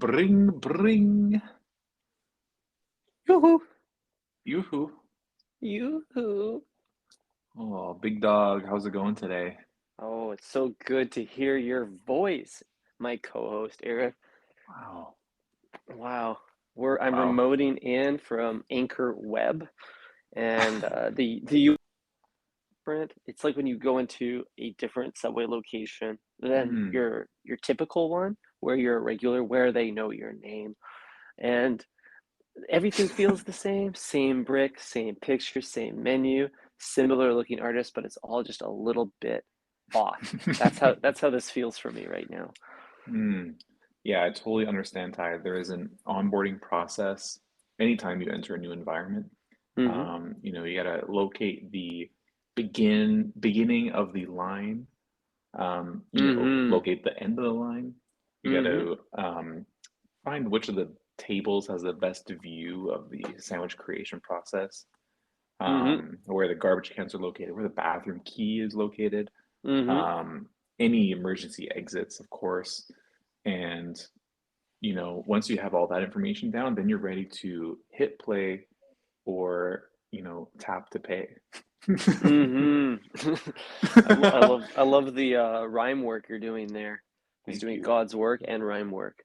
Bring, bring. Yoo-hoo. Yoo-hoo. Yoo-hoo. Oh, big dog, how's it going today? Oh, it's so good to hear your voice, my co-host Eric. Wow. Wow. I'm Wow. remoting in from Anchor Web, and the different. It's like when you go into a different subway location than Mm, your typical one, where you're a regular, where they know your name, and everything feels the same. Same brick, same picture, same menu, similar looking artist, but it's all just a little bit off. That's how this feels for me right now. mm. Yeah, I totally understand, Ty. There is an onboarding process anytime you enter a new environment. Mm-hmm. You gotta locate the beginning of the line. Mm-hmm. Locate the end of the line. You Mm-hmm. gotta find which of the tables has the best view of the sandwich creation process. Mm-hmm. Where the garbage cans are located, where the bathroom key is located, Mm-hmm. um, any emergency exits, of course. And, once you have all that information down, then you're ready to hit play or, tap to pay. Mm-hmm. I love the rhyme work you're doing there. He's Thank doing you. God's work and rhyme work.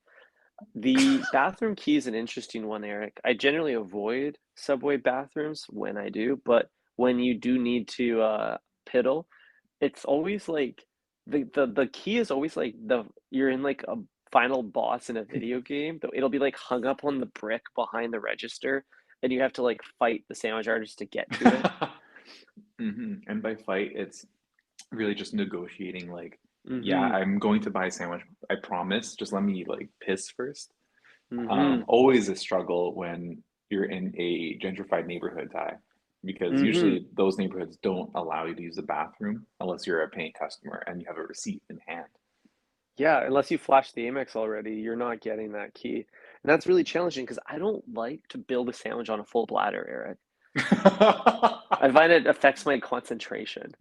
The bathroom key is an interesting one, Eric. I generally avoid subway bathrooms when I do, but when you do need to piddle, it's always like the key is always like the you're in like a final boss in a video game. It'll be like hung up on the brick behind the register, and you have to like fight the sandwich artist to get to it. And by fight, it's really just negotiating, like, yeah, Mm-hmm. I'm going to buy a sandwich. I promise. Just let me like piss first. Mm-hmm. Always a struggle when you're in a gentrified neighborhood, Ty, because Mm-hmm. usually those neighborhoods don't allow you to use the bathroom unless you're a paying customer and you have a receipt in hand. Yeah, unless you flash the Amex already, you're not getting that key. And that's really challenging because I don't like to build a sandwich on a full bladder, Eric. I find it affects my concentration.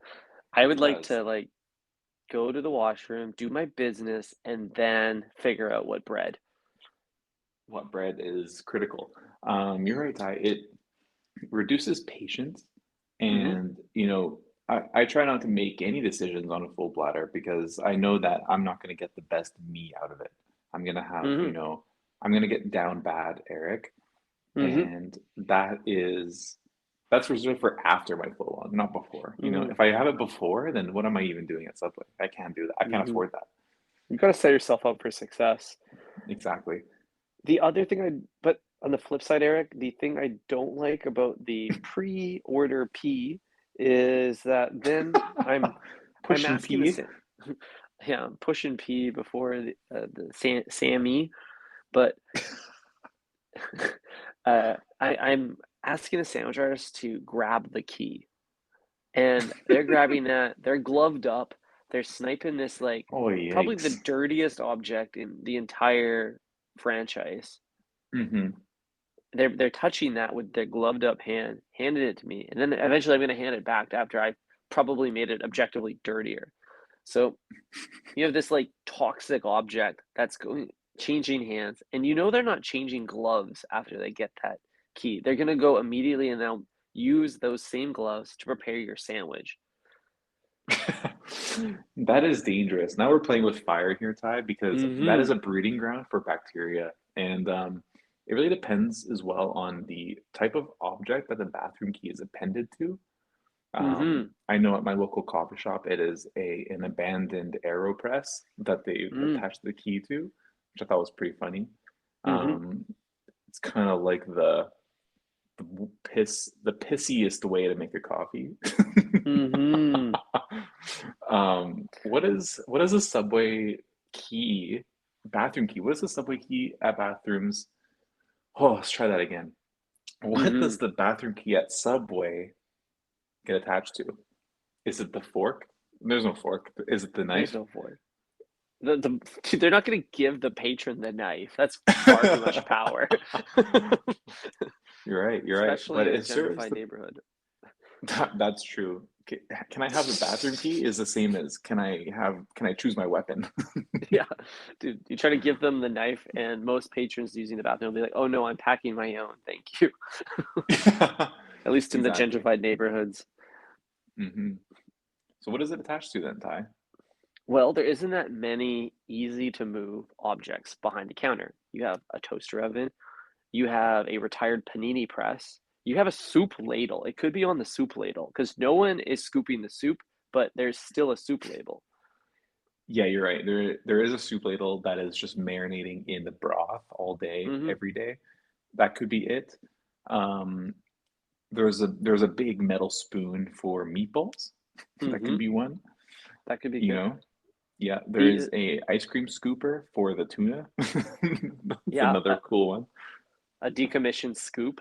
I It would like does. to like go to the washroom, do my business, and then figure out what bread. What bread is critical. You're right, Ty. It reduces patience, Mm-hmm. and I try not to make any decisions on a full bladder because I know that I'm not going to get the best me out of it. I'm going to have, Mm-hmm. I'm going to get down bad, Eric, Mm-hmm. and that's reserved for after my full on, not before. Mm-hmm. If I have it before, then what am I even doing at Subway? I can't do that. I can't Mm-hmm. afford that. You gotta set yourself up for success. Exactly. The other thing but on the flip side, Eric, the thing I don't like about the pre-order P is that then I'm Push and asking the pee. same, yeah, I'm pushing P before the Sammy, but I'm asking the sandwich artist to grab the key, and they're grabbing that. They're gloved up. They're sniping this like Oh, probably the yikes. dirtiest object in the entire franchise. Hmm. They're touching that with their gloved up hand, handed it to me, and then eventually I'm going to hand it back after I probably made it objectively dirtier. So you have this like toxic object that's going changing hands, and they're not changing gloves after they get that key. They're going to go immediately and they'll use those same gloves to prepare your sandwich. That is dangerous. Now we're playing with fire here, Ty, because that is Mm-hmm. a breeding ground for bacteria. And it really depends as well on the type of object that the bathroom key is appended to. Mm-hmm. I know at my local coffee shop, it is an abandoned AeroPress that they Mm-hmm. attached the key to, which I thought was pretty funny. Mm-hmm. Um, it's kind of like the pissiest way to make a coffee. Mm-hmm. What is a subway key, bathroom key? What is the subway key at bathrooms? Oh, let's try that again. What Mm-hmm. does the bathroom key at Subway get attached to? Is it the fork? There's no fork. Is it the There's knife? no void. Dude, they're not going to give the patron the knife. That's far too much power. You're right. You're right. Especially But in a it serves gentrified the neighborhood. that's true. Can I have the bathroom key is the same as can I choose my weapon? Yeah, dude, you try to give them the knife, and most patrons using the bathroom will be like, "Oh no, I'm packing my own, thank you." At least in the Exactly. gentrified neighborhoods. Hmm. So what is it attached to then, Ty? Well, there isn't that many easy to move objects behind the counter. You have a toaster oven, you have a retired panini press, you have a soup ladle. It could be on the soup ladle because no one is scooping the soup, but there's still a soup ladle. Yeah, you're right. There is a soup ladle that is just marinating in the broth all day, Hmm. every day. That could be it. Um, there's a big metal spoon for meatballs. That could Hmm. be one, That could be you good. know. Yeah, there The is a ice cream scooper for the tuna. That's Yeah, another cool one. a decommissioned scoop.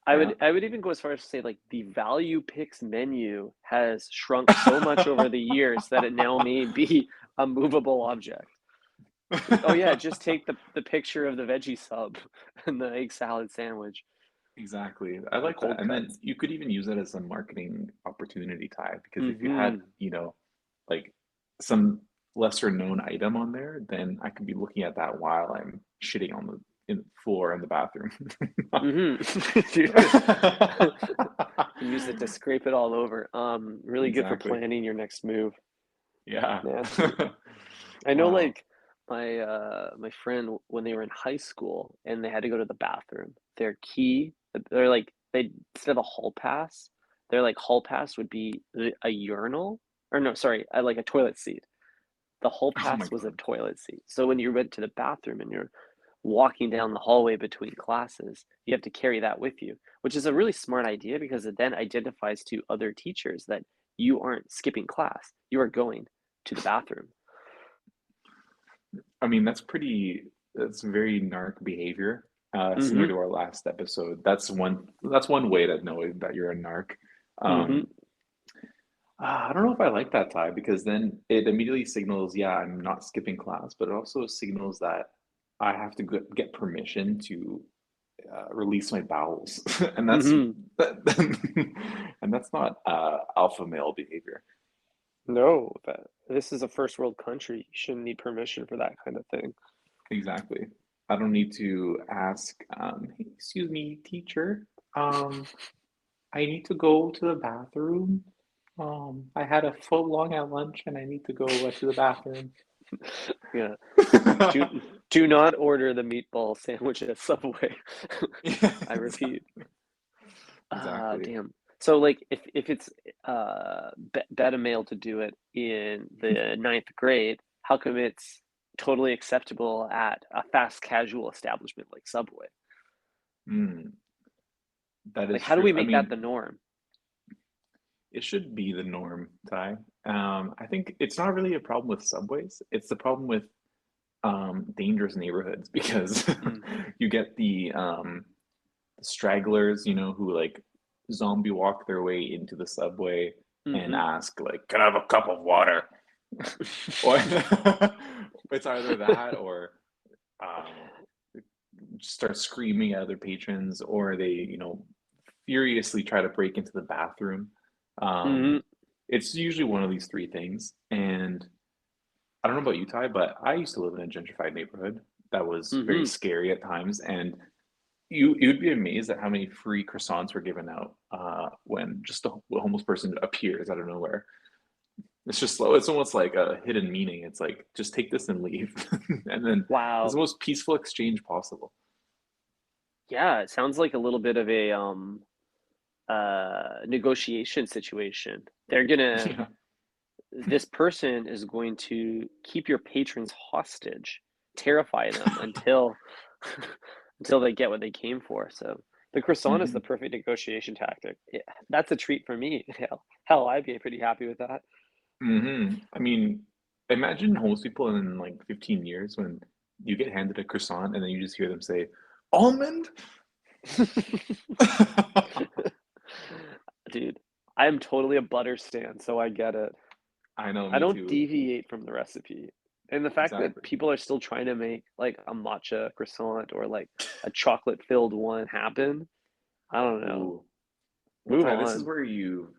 Yeah. I would even go as far as to say like the value picks menu has shrunk so much over the years that it now may be a movable object. Like, oh yeah, just take the picture of the veggie sub and the egg salad sandwich Exactly. I and like that. cold And then cuts. you could even use it as a marketing opportunity, Ty, because if you had, Hmm. like some lesser known item on there, then I could be looking at that while I'm shitting on the floor in the bathroom. Hmm. Use it to scrape it all over. Really good for Exactly. planning your next move. Yeah. Nasty. I know Wow. like my friend when they were in high school and they had to go to the bathroom, their key, they're like they instead of a hall pass, their like hall pass would be a urinal or no, sorry, like a toilet seat. The hall Oh my pass was a God. toilet seat. So when you went to the bathroom and you're walking down the hallway between classes, you have to carry that with you, which is a really smart idea because it then identifies to other teachers that you aren't skipping class. You are going to the bathroom. I mean, that's very narc behavior. Similar Mhm. to our last episode. That's one way to know that you're a narc. Mhm. Um, I don't know if I like that, Ty, because then it immediately signals, yeah, I'm not skipping class, but it also signals that I have to get permission to release my bowels, and Mhm. and that's not alpha male behavior. No, that this is a first world country. You shouldn't need permission for that kind of thing. Exactly. I don't need to ask, hey, excuse me, teacher. I need to go to the bathroom. I had a foot long at lunch and I need to go to the bathroom. Yeah. Do do not order the meatball sandwich at Subway. Yeah, I repeat. exactly. Damn. So like if it's bet a male to do it in the ninth grade, how come it's totally acceptable at a fast casual establishment like Subway? Mm, that Like is how do true. we I make that mean, the norm? it should be the norm, Ty. I think it's not really a problem with subways. It's the problem with dangerous neighborhoods because Mm. you get the stragglers, who like zombie walk their way into the subway and Hmm. ask like, "Can I have a cup of water?" Or it's either that or um, start screaming at other patrons, or they, furiously try to break into the bathroom. Um, Hmm. it's usually one of these three things. And I don't know about you, Ty, but I used to live in a gentrified neighborhood that was very Hmm. scary at times. And you'd be amazed at how many free croissants were given out when just a homeless person appears out of nowhere. It's just slow. It's almost like a hidden meaning. It's like just take this and leave, and then it's the Wow. most peaceful exchange possible. Yeah, it sounds like a little bit of a negotiation situation. They're gonna Yeah. This person is going to keep your patrons hostage, terrify them until until they get what they came for. So the croissant is the Hmm. perfect negotiation tactic. Yeah, that's a treat for me. Hell, I'd be pretty happy with that. I mean, imagine homeless people in like 15 years when you get handed a croissant and then you just hear them say, "Almond." Dude, I'm totally a butter stan, so I get it. I know, I me don't too. deviate from the recipe. And the fact that Exactly. people are still trying to make like a matcha croissant or like a chocolate filled one happen, I don't know. Ooh. Well, Move Ty, this is on. where you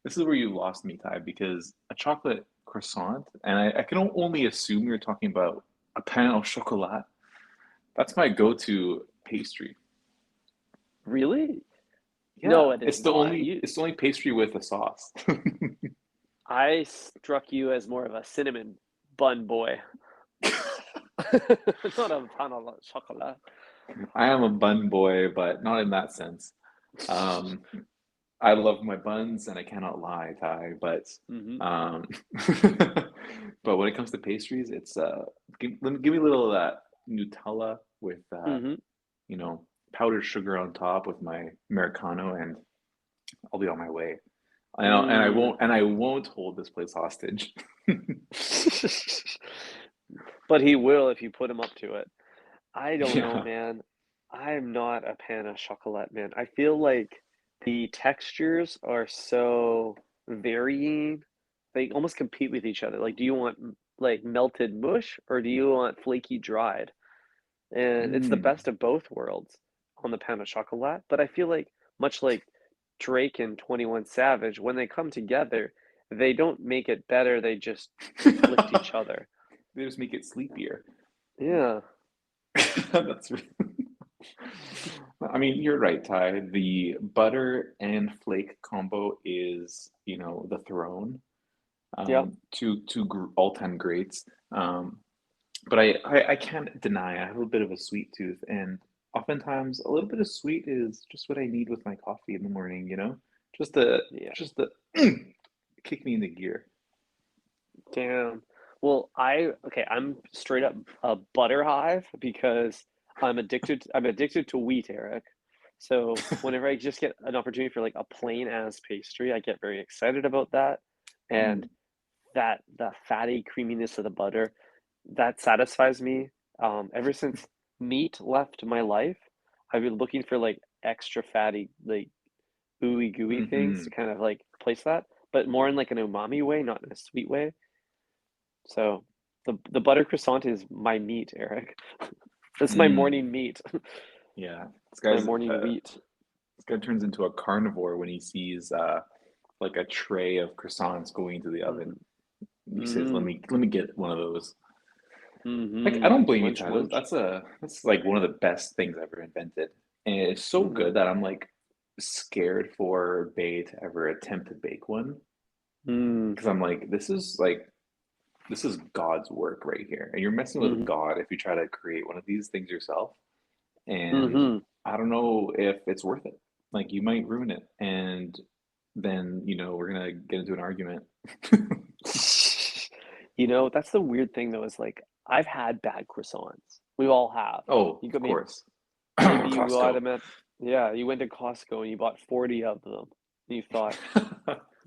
this is where you lost me, Ty, because a chocolate croissant, and I can only assume you're talking about a pain au chocolat. That's my go-to pastry. Really? No, Yeah, it is not. You it's the only pastry with a sauce. I struck you as more of a cinnamon bun boy. Not a pan au chocolat. I am a bun boy, but not in that sense. Um, I love my buns, and I cannot lie, Ty. But Mhm. um, but when it comes to pastries, it's give me a little of that Nutella with Mhm. you know powdered sugar on top with my Americano, and I'll be on my way. Mm. And I won't hold this place hostage. But he will if you put him up to it. I don't know, Yeah. man. I'm not a pan of chocolate, man. I feel like the textures are so varying. They almost compete with each other. Like, do you want like melted mush or do you want flaky dried? And it's the Mm. best of both worlds on the pan of chocolate. But I feel like much like Drake and 21 Savage, when they come together, they don't make it better. They just conflict each other. They just make it sleepier. Yeah. That's I mean, you're right, Ty. The butter and flake combo is, the throne. Yeah. All-time greats. Um, but I can't deny I have a bit of a sweet tooth, and oftentimes a little bit of sweet is just what I need with my coffee in the morning, Just the Yeah. just the kick me in the gear. Damn. Well, I'm straight up a butter hive because I'm addicted to wheat, Eric. So whenever I just get an opportunity for like a plain as pastry, I get very excited about that. And Mm, that the fatty creaminess of the butter, that satisfies me. Ever since meat left my life, I've been looking for like extra fatty, like ooey gooey things to hmm kind of like replace that, but more in like an umami way, not in a sweet way. So the butter croissant is my meat, Eric. That's my mm. morning meat. Yeah, My morning wheat. this guy turns into a carnivore when he sees like a tray of croissants going into the oven. Mhm. He says, Mhm. let me get one of those." Like, I don't Mhm. blame you, Munch Tyler. munch. That's like one of the best things ever invented. And it's so Mhm. good that I'm like scared for Bay to ever attempt to bake one. Mm. Because I'm like, this is God's work right here. And you're messing with Mhm. God if you try to create one of these things yourself. And Mhm. I don't know if it's worth it. Like, you might ruin it. And then, we're gonna get into an argument. That's the weird thing though, is like I've had bad croissants. We all have. Oh, You of got course. maybe you got Costco. them at yeah, you went to Costco and you bought 40 of them. And you thought,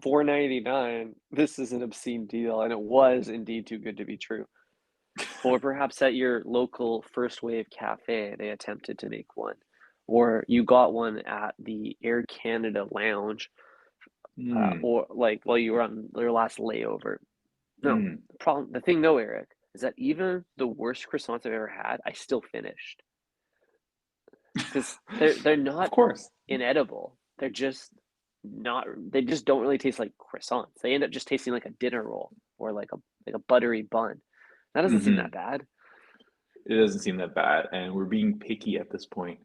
4.99, this is an obscene deal, and it was indeed too good to be true. Or perhaps at your local First Wave cafe, they attempted to make one. Or you got one at the Air Canada Lounge, Mm, or like while you were on your last layover. No, mm. the thing though, Eric, is that even the worst croissants I've ever had, I still finished because they're Of not course. inedible. They're just not. They just don't really taste like croissants. They end up just tasting like a dinner roll or like a buttery bun. That doesn't seem that Hmm. bad. It doesn't seem that bad, and we're being picky at this point.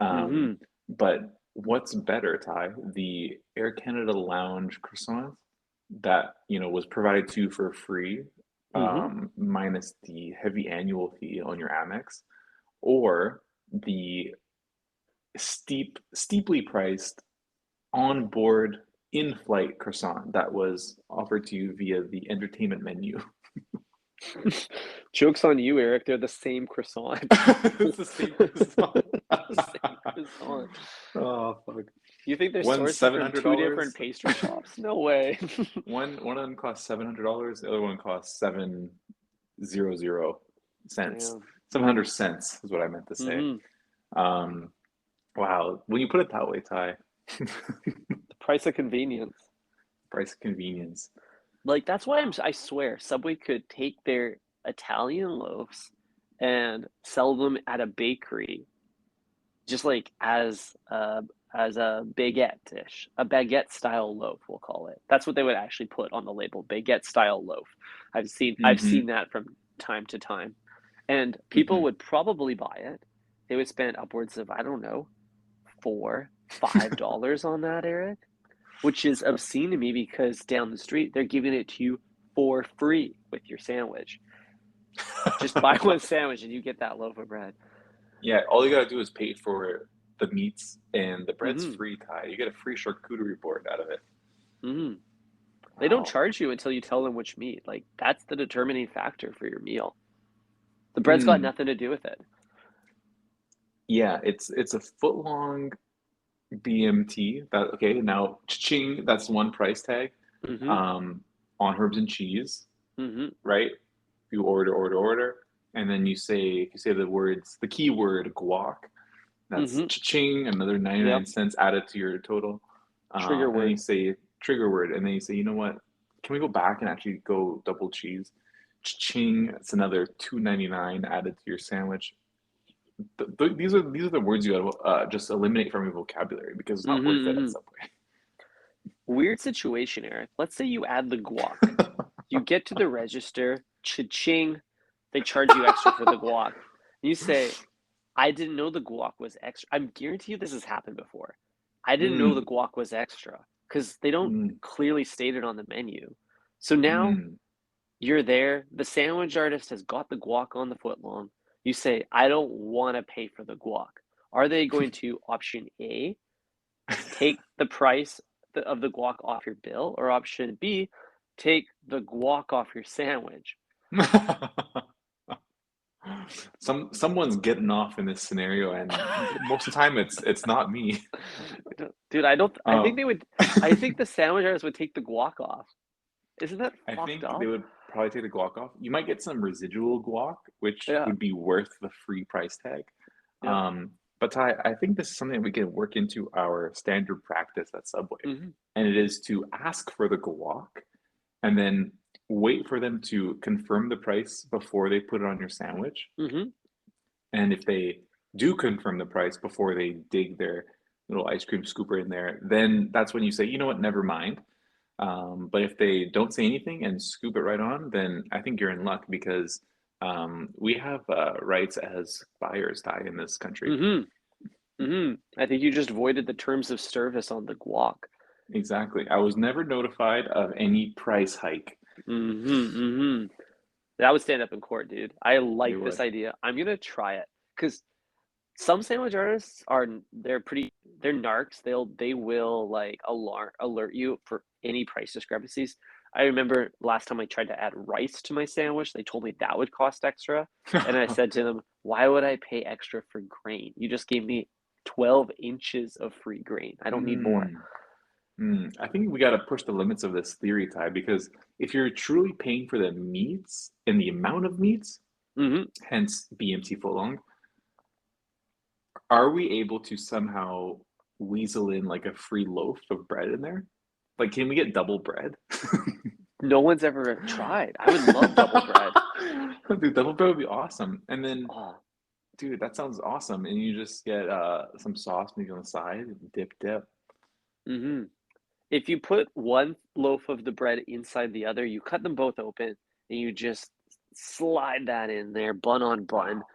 Mm-hmm. But what's better, Ty? The Air Canada Lounge croissant that, was provided to you for free, Mm-hmm. minus the heavy annual fee on your Amex, or the steeply priced on-board in-flight croissant that was offered to you via the entertainment menu. Joke's on you, Eric. They're the same croissant. It's the same croissant. The same croissant. Oh, fuck. You think they're One's sourced seven from hundred two different dollars. pastry shops? No way. One of them costs $700. The other one costs 700 cents. Damn. 700 cents is what I meant to say. Mm-hmm. Um, wow. When you put it that way, Ty, The price of convenience. price of convenience. Like that's why I swear Subway could take their Italian loaves and sell them at a bakery just like as as a baguette-ish, a baguette-style loaf, we'll call it. That's what they would actually put on the label, baguette-style loaf. I've Mm-hmm. seen that from time to time, and people Mm-hmm. would probably buy it. They would spend upwards of, I don't know, $4, $5 on that, Eric, which is obscene to me because down the street they're giving it to you for free with your sandwich. Just buy one sandwich and you get that loaf of bread. Yeah, all you gotta do is pay for the meats and the bread's Mm-hmm. free, Ty. You get a free charcuterie board out of it. Mm-hmm. They don't Wow. charge you until you tell them which meat. Like that's the determining factor for your meal. The bread's got Mm. nothing to do with it. Yeah, it's a foot long BMT. That okay, now ching, that's one price tag. Mm-hmm. Um, on herbs and cheese, Mm-hmm. right? You order, and then if you say the words, the keyword guac, that's Mm-hmm. ching, another Yep. 99 cents added to your total. Trigger And then you word. say trigger word, and then you say, you know what? Can we go back and actually go double cheese? Ching, it's another 2.99 added to your sandwich. These are the words you gotta just eliminate from your vocabulary because it's not Mm-hmm. worth it at Mm-hmm. Subway. Weird situation, Eric. Let's say you add the guac. You get to the register, cha-ching, they charge you extra for the guac. You say, I didn't know the guac was extra. I'm guarantee you this has happened before. I didn't know the Mm, guac was extra because they don't mm, clearly state it on the menu. So now mm. you're there. The sandwich artist has got the guac on the footlong. You say, I don't want to pay for the guac. Are they going to option A, take the price of the guac off your bill, or option B, take the guac off your sandwich? Someone's getting off in this scenario, and most of the time it's not me. Dude, I don't. I think Um, they would. I think the sandwich artist would take the guac off. Isn't that I fucked think they up? would probably take the guac off. You might get some residual guac, which Yeah. would be worth the free price tag. Yep. But Ty, I think this is something we can work into our standard practice at Subway, Hmm. and it is to ask for the guac and then wait for them to confirm the price before they put it on your sandwich. Hmm. And if they do confirm the price before they dig their little ice cream scooper in there, then that's when you say, you know what, never mind. But if they don't say anything and scoop it right on, then I think you're in luck because we have rights as buyers, Ty, in this country. Hmm. Hmm. I think you just voided the terms of service on the guac. Exactly. I was never notified of any price hike. Hmm. Hmm. That would stand up in court, dude. I They like this would. idea. I'm gonna try it because some sandwich artists are they're narcs. They will like alert you for any price discrepancies. I remember last time I tried to add rice to my sandwich, they told me that would cost extra. And I said to them, why would I pay extra for grain? You just gave me 12 inches of free grain. I don't need more. Hmm. I think we got to push the limits of this theory, Ty, because if you're truly paying for the meats and the amount of meats, Hmm. hence BMT footlong, are we able to somehow weasel in like a free loaf of bread in there? Like, can we get double bread? No one's ever tried. I would love double bread. Dude, double bread would be awesome. And then, Oh, dude, that sounds awesome. And you just get some sauce maybe on the side, dip. hmm. If you put one loaf of the bread inside the other, you cut them both open and you just slide that in there, bun on bun, Wow.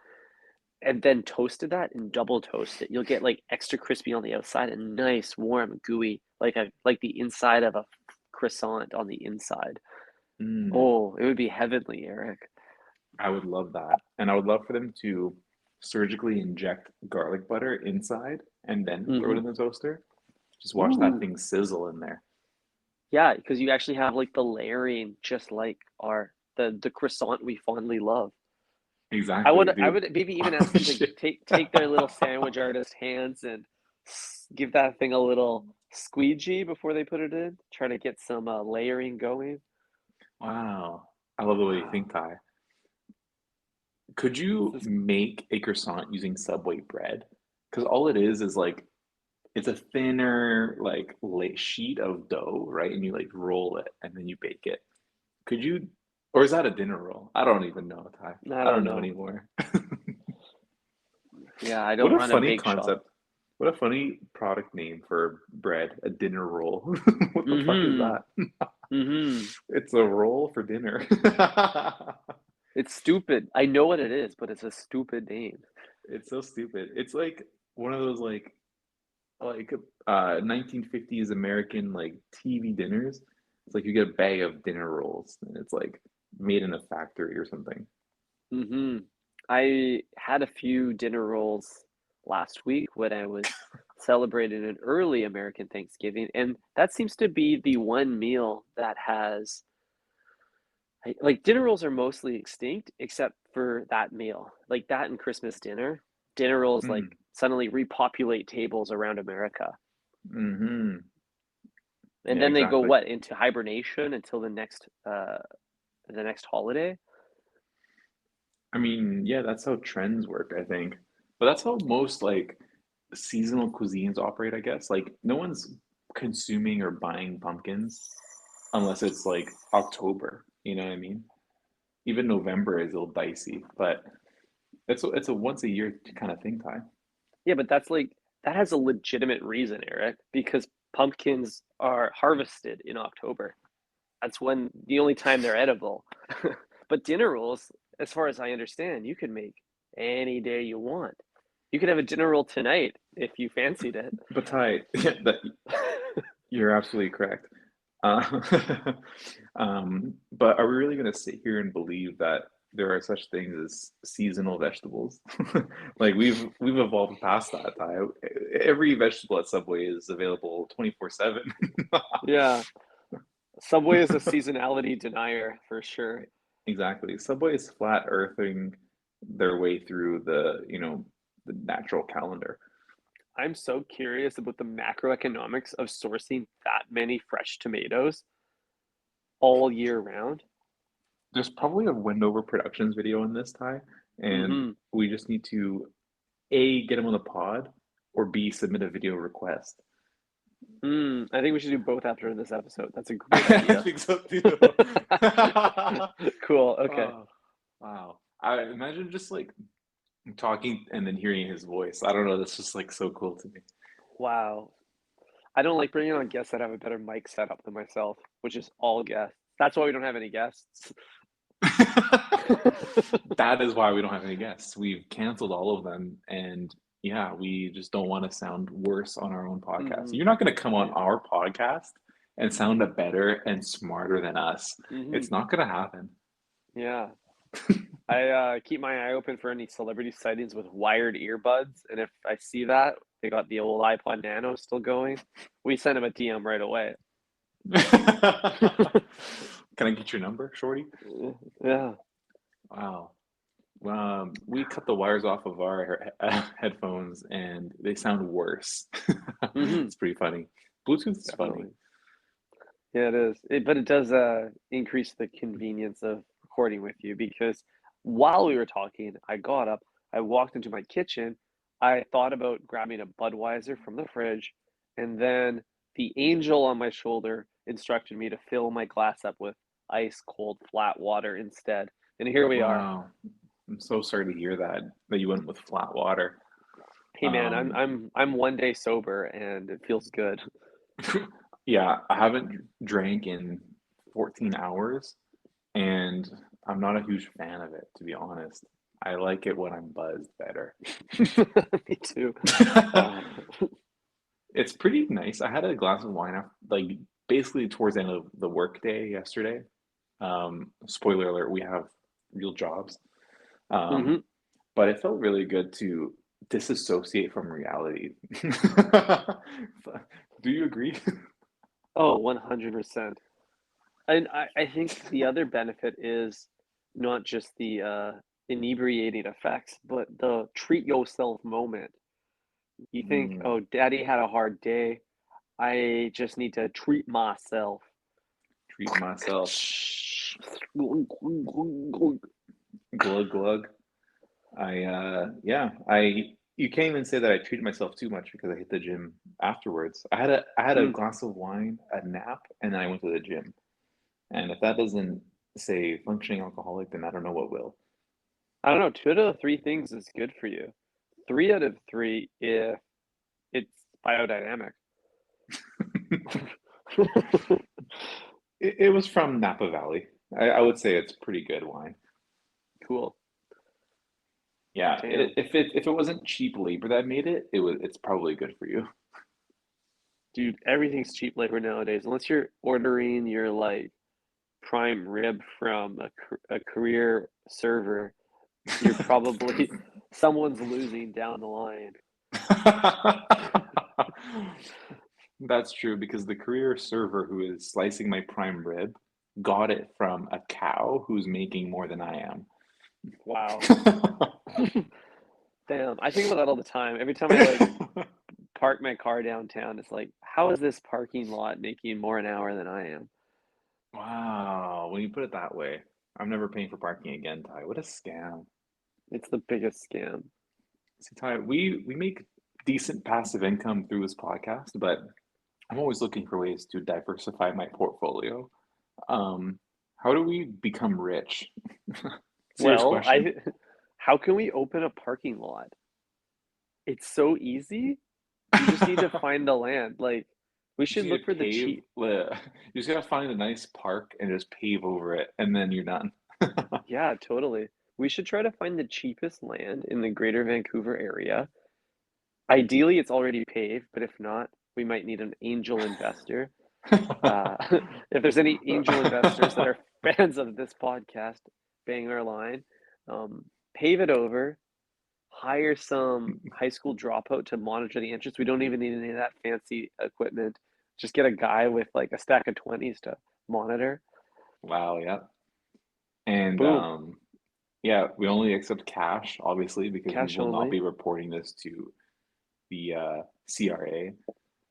and then toasted that and double toast it. You'll get like extra crispy on the outside and nice, warm, gooey, like the inside of a croissant on the inside. Mm, Oh, it would be heavenly, Eric. I would love that. And I would love for them to surgically inject garlic butter inside and then throw it Hmm. in the toaster. Just watch that Ooh, thing sizzle in there. yeah, because you actually have like the layering, just like our the croissant we fondly love. I Exactly, would I dude. would maybe even Oh, ask them to shit. take their little sandwich artist hands and give that thing a little squeegee before they put it in. Try to get some layering going. Wow. I love the way you Wow, think, Ty. Could this you is make a croissant using Subway bread? Because all it is like it's a thinner like sheet of dough, right? And you like roll it and then you bake it. Could you, or is that a dinner roll? I don't even know, Ty. I I don't don't know know. anymore. Yeah, I What don't a run a funny bake shop. concept. What a funny product name for bread, a dinner roll. What the fuck is Mhm. that? Mhm. It's a roll for dinner. It's stupid. I know what it is, but it's a stupid name. It's so stupid. It's like one of those like 1950s American like TV dinners. It's like you get a bag of dinner rolls and it's like made in a factory or something. Mhm. I had a few dinner rolls last week when I was celebrating an early American Thanksgiving, and that seems to be the one meal that has like dinner rolls are mostly extinct except for that meal. Like that and Christmas dinner. Dinner rolls like Mm. suddenly repopulate tables around America. Mm-hmm. And Yeah, then they go exactly. what, into hibernation until the next holiday? I mean, yeah, that's how trends work, I think. But that's how most like seasonal cuisines operate, I guess. Like no one's consuming or buying pumpkins unless it's like October, you know what I mean? Even November is a little dicey, but it's a once a year kind of thing, Ty. Yeah, but that's like that has a legitimate reason, Eric, because pumpkins are harvested in October. That's when the only time they're edible. But dinner rolls, as far as I understand, you can make any day you want. You could have a dinner roll tonight if you fancied it. But Ty, that you're absolutely correct. Uh, but are we really going to sit here and believe that there are such things as seasonal vegetables? Like we've evolved past that, Ty. Every vegetable at Subway is available 24/7. Yeah, Subway is a seasonality denier for sure. Exactly. Subway is flat earthing their way through the natural calendar. I'm so curious about the macroeconomics of sourcing that many fresh tomatoes all year round. There's probably a Wendover Productions video in this, Ty, and Hmm. we just need to A, get him on the pod, or B, submit a video request. I think we should do both after this episode. That's a great I idea. think so too. Cool. Okay. Oh, wow. I imagine just like talking and then hearing his voice. I don't know, that's just like so cool to me. Wow. I don't like bringing on guests that have a better mic setup than myself, which is all guests. That's why we don't have any guests. That is why we don't have any guests. We've canceled all of them, and yeah, we just don't want to sound worse on our own podcast. Hmm. You're not going to come on Yeah. our podcast and sound better and smarter than us. Hmm. It's not going to happen. Yeah. I keep my eye open for any celebrity sightings with wired earbuds, and if I see that they got the old iPod Nano still going, we send them a DM right away. Can I get your number, Shorty? Yeah. Wow. We cut the wires off of our headphones and they sound worse. Hmm. It's pretty funny. Bluetooth is funny. Definitely. Yeah, it is. But it does increase the convenience of recording with you because while we were talking, I got up, I walked into my kitchen, I thought about grabbing a Budweiser from the fridge, and then the angel on my shoulder instructed me to fill my glass up with ice cold flat water instead. And here we are. Wow. I'm so sorry to hear that you went with flat water. Hey man, I'm Um, I'm I'm one day sober and it feels good. yeah, I haven't drank in 14 hours, and I'm not a huge fan of it, to be honest. I like it when I'm buzzed better. Me too. Uh, It's pretty nice. I had a glass of wine after, like basically towards the end of the workday yesterday. Spoiler alert, we have real jobs. Um, mhm. but it felt really good to disassociate from reality. Do you agree? Oh, 100%. And I think the other benefit is not just the inebriating effects, but the treat yourself moment. You think, Mm, oh, daddy had a hard day. I just need to treat myself. treat myself. Glug glug. I you can't even say that I treated myself too much because I hit the gym afterwards. I had a Mm. glass of wine, a nap, and then I went to the gym. And if that doesn't say functioning alcoholic, then I don't know what will. I don't know, 2 out of 3 things is good for you. 3 out of 3 if It's biodynamic. It was from Napa Valley. I would say it's pretty good wine. Cool. Yeah, Damn. if it wasn't cheap labor that made it, it's probably good for you. Dude, everything's cheap labor nowadays. Unless you're ordering your like prime rib from a career server, you're probably someone's losing down the line. That's true because the career server who is slicing my prime rib got it from a cow who's making more than I am. Wow. Damn. I think about that all the time. Every time I like park my car downtown, it's like, how is this parking lot making more an hour than I am? Wow, when you put it that way, I'm never paying for parking again, Ty. What a scam. It's the biggest scam. See, Ty, we make decent passive income through this podcast, but I'm always looking for ways to diversify my portfolio. Um, how do we become rich? Serious Well, question. I how can we open a parking lot? It's so easy. You just need to find the land. Like, we You should just need look to for the pave cheap. you just gotta find a nice park and just pave over it, and then you're done. Yeah, totally. We should try to find the cheapest land in the greater Vancouver area. Ideally, it's already paved, but if not, we might need an angel investor. Uh, if there's any angel investors that are fans of this podcast, bang our line. Pave it over, hire some high school dropout to monitor the entrance. We don't even need any of that fancy equipment. Just get a guy with like a stack of 20s to monitor. Wow, yeah. And Boom, yeah, we only accept cash, obviously, because we cash will not only. be reporting this to the CRA.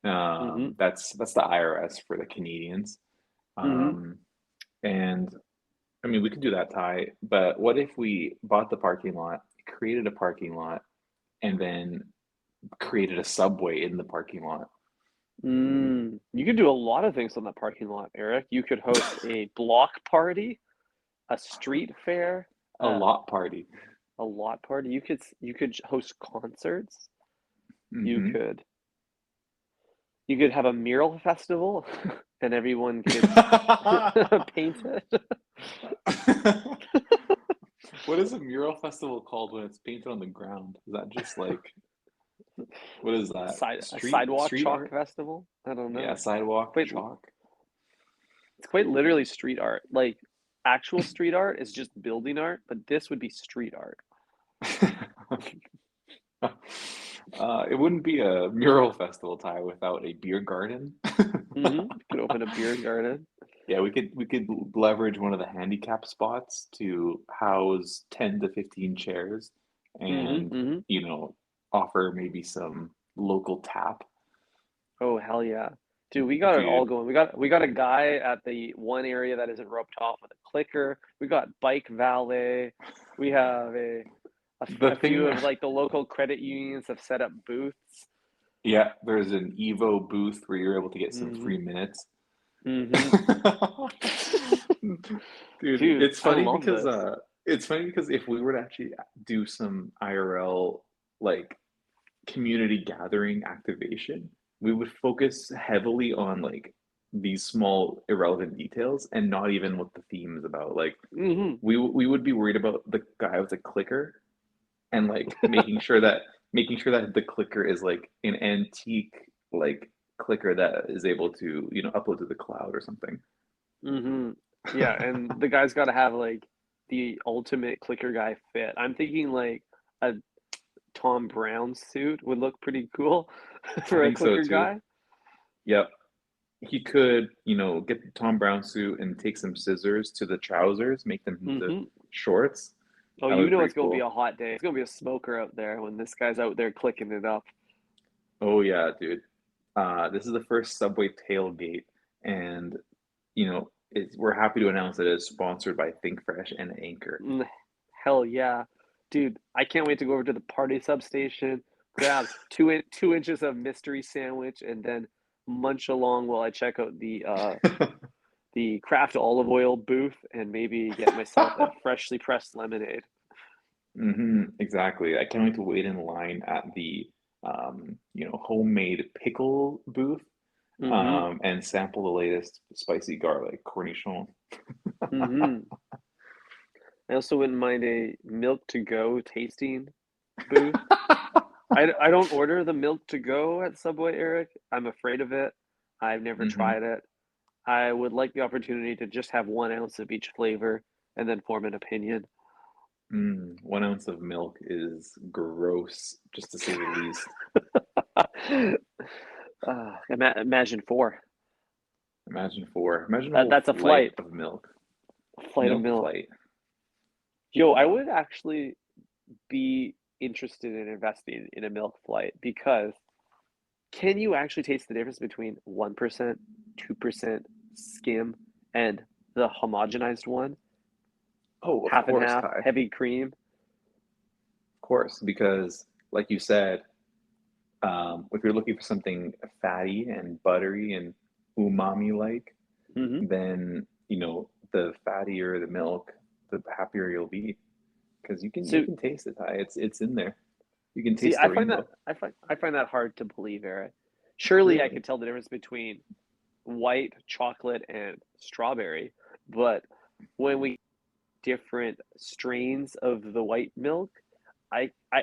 Mm-hmm. That's the IRS for the Canadians. Mm-hmm. Um, and I mean, we could do that, Ty, but what if we bought the parking lot, created a parking lot, and then created a subway in the parking lot? You could do a lot of things on that parking lot, Eric. You could host a block party, a street fair, A uh, lot party. a lot party. You could host concerts. You Hmm. could you could have a mural festival, and everyone could paint it. What is a mural festival called when it's painted on the ground? Is that just like what is that? A Street sidewalk street chalk art? festival. I don't Yeah, know. sidewalk Quite chalk. it's quite literally street art. Like actual street art is just building art, but this would be street art. It wouldn't be a mural festival, Ty, without a beer garden. Could open a beer garden. Yeah, we could leverage one of the handicap spots to house 10 to 15 chairs hmm and, hmm you know, offer maybe some local tap. Oh hell yeah. Dude, we got it all Dude, going. We got a guy at the one area that isn't roped off with a clicker. We got bike valet. We have the a thing few of that, like the local credit unions have set up booths. yeah, there's an Evo booth where you're able to get some hmm free minutes. hmm Dude, Dude, I love this. it's funny because if we were to actually do some IRL like community gathering activation, we would focus heavily on like these small irrelevant details and not even what the theme is about. Like hmm we would be worried about the guy with the clicker and like making sure that the clicker is like an antique like clicker that is able to, you know, upload to the cloud or something. hmm Yeah, and the guy's got to have like the ultimate clicker guy fit. I'm thinking like a Tom Brown suit would look pretty cool I for a think so clicker too. guy. Yep. He could, you know, get the Tom Brown suit and take some scissors to the trousers, make them into hmm shorts. Oh, That would you be know pretty it's gonna be a cool. hot day. It's gonna be a smoker out there when this guy's out there clicking it up. Oh yeah, dude. This is the first Subway tailgate, and you know, we're happy to announce that it is sponsored by Think Fresh and Anchor. Mm, hell yeah, dude! I can't wait to go over to the party substation, grab 2 inches of mystery sandwich, and then munch along while I check out the craft olive oil booth and maybe get myself a freshly pressed lemonade. Exactly. I can't wait to wait in line at the homemade pickle booth, Mm-hmm. and sample the latest spicy garlic cornichon. Mm-hmm. I also wouldn't mind a milk to go tasting booth. I don't order the milk to go at Subway, Eric. I'm afraid of it. I've never Hmm. tried it. I would like the opportunity to just have 1 ounce of each flavor and then form an opinion. 1 ounce of milk is gross, just to say the least. Imagine four. Imagine a That whole that's a flight flight. of milk. A flight of Milk milk. flight. Yo, I Wow. would actually be interested in investing in a milk flight because can you actually taste the difference between 1%, 2% skim and the homogenized one? Oh, of Half and course, half, Ty. heavy cream. Of course, because like you said, if you're looking for something fatty and buttery and umami like, Hmm. then the fattier the milk, the happier you'll be. Because you So, can taste it, Ty. It's in there. You can see, taste the rainbow. I find that hard to believe, Eric. Surely I Really? could tell the difference between white chocolate and strawberry, but when we different strains of the white milk,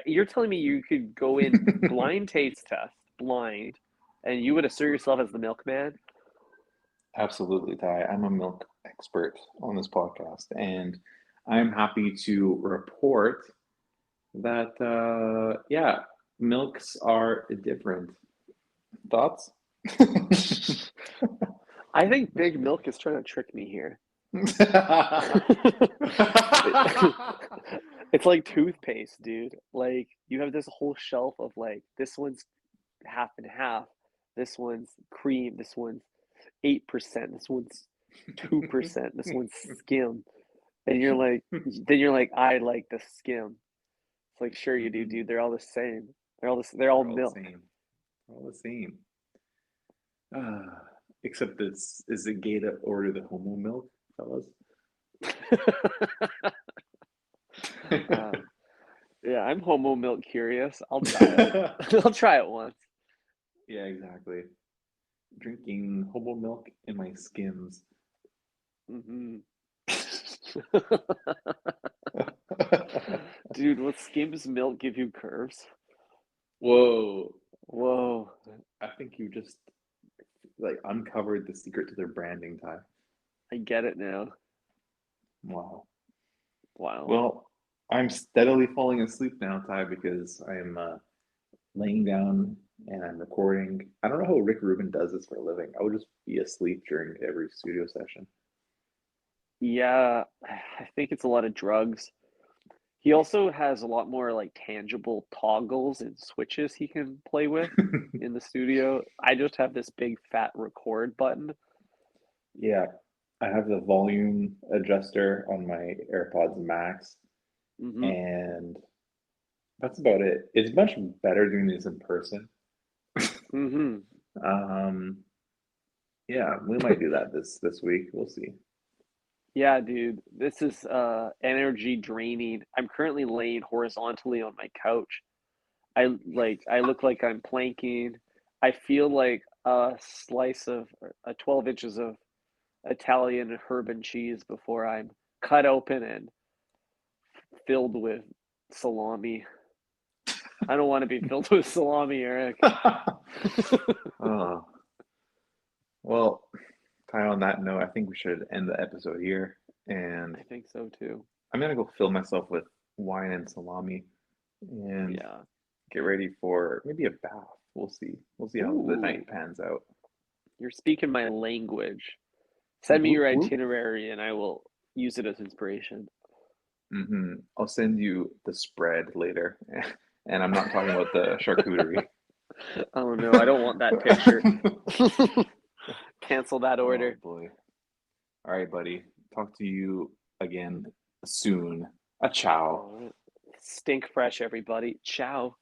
you're telling me you could go in blind taste test, blind, and you would assert yourself as the milkman? Absolutely, Ty. I'm a milk expert on this podcast, and I'm happy to report that, yeah, milks are different. Thoughts? I think Big Milk is trying to trick me here. It's like toothpaste, dude. Like you have this whole shelf of like this one's half and half, this one's cream, this one's 8%, this one's 2%, this one's skim. And you're like, I like the skim. It's like, sure you do, Mhm. dude. They're all the same. They're all They're all the milk. same. They're all the same. Except this is it gay to order the homo milk, fellas? uh, yeah, I'm homo milk curious. I'll try it. I'll try it once. Yeah, exactly. Drinking homo milk in my skims. Hmm. Dude, will Skim's milk give you curves? Whoa. Whoa, I think you just like uncovered the secret to their branding, Ty. I get it now. Wow. Wow. Well, I'm steadily falling asleep now, Ty, because I am laying down and I'm recording. I don't know how Rick Rubin does this for a living. I would just be asleep during every studio session. Yeah, I think it's a lot of drugs. He also has a lot more like tangible toggles and switches he can play with in the studio. I just have this big fat record button. Yeah, I have the volume adjuster on my AirPods Max, Hmm. and that's about it. It's much better doing this in person. Hmm. Um, yeah, we might do that this week. We'll see. Yeah, dude, this is energy draining. I'm currently laying horizontally on my couch. I look like I'm planking. I feel like a slice of 12 inches of Italian herb and cheese before I'm cut open and filled with salami. I don't want to be filled with salami, Eric. Oh, well, Ty, on that note, I think we should end the episode here. And I think so too. I'm gonna go fill myself with wine and salami and Yeah. get ready for maybe a bath. We'll see. We'll see how the Ooh, night pans out. you're speaking my language. Send me Whoop your whoop. itinerary and I will use it as inspiration. I'll send you the spread later. And I'm not talking about the charcuterie. Oh no, I don't want that picture. Cancel that Oh order. boy. All right, buddy. Talk to you again soon. A ciao. All right. Stink fresh, everybody. Ciao.